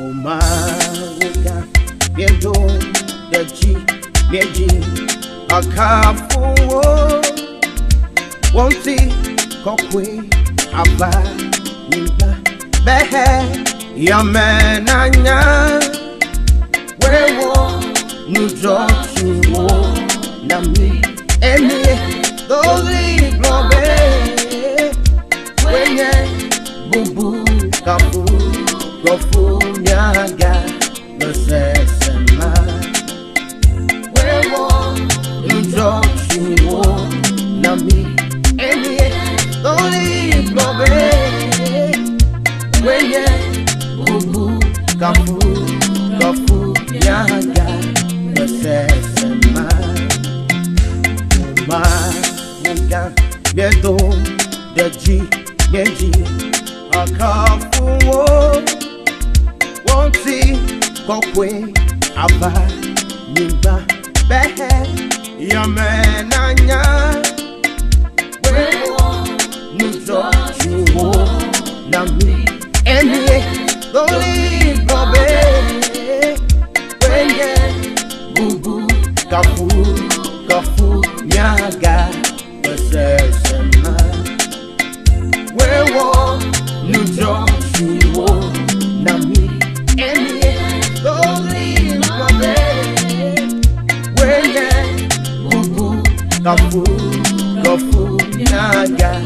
Omanga Biendo Deji Meji Akafu Wonti Kokwe Aba Niba Behe Yamenanya Wewo Nujo Chuo Nami Emi Doli Globe Wenye Bubu Kapu Kofu Nyaga Nesesema Wewo Nujo Chuo Nami Emi Doli Globe Wenye Bubu Kapu Nyaga Nesesema Omanga Biendo Deji Meji Akafu Wonti Kokwe Aba Niba Behe Yamenanya Wewo Nujo Chuo Nami Emi Doli Globe Wenye Bubu Kafu Nyaga Nesesema Wewo Nujo Chuo Nami Emi Doli Globe Wenye Bubu Kafu Nyaga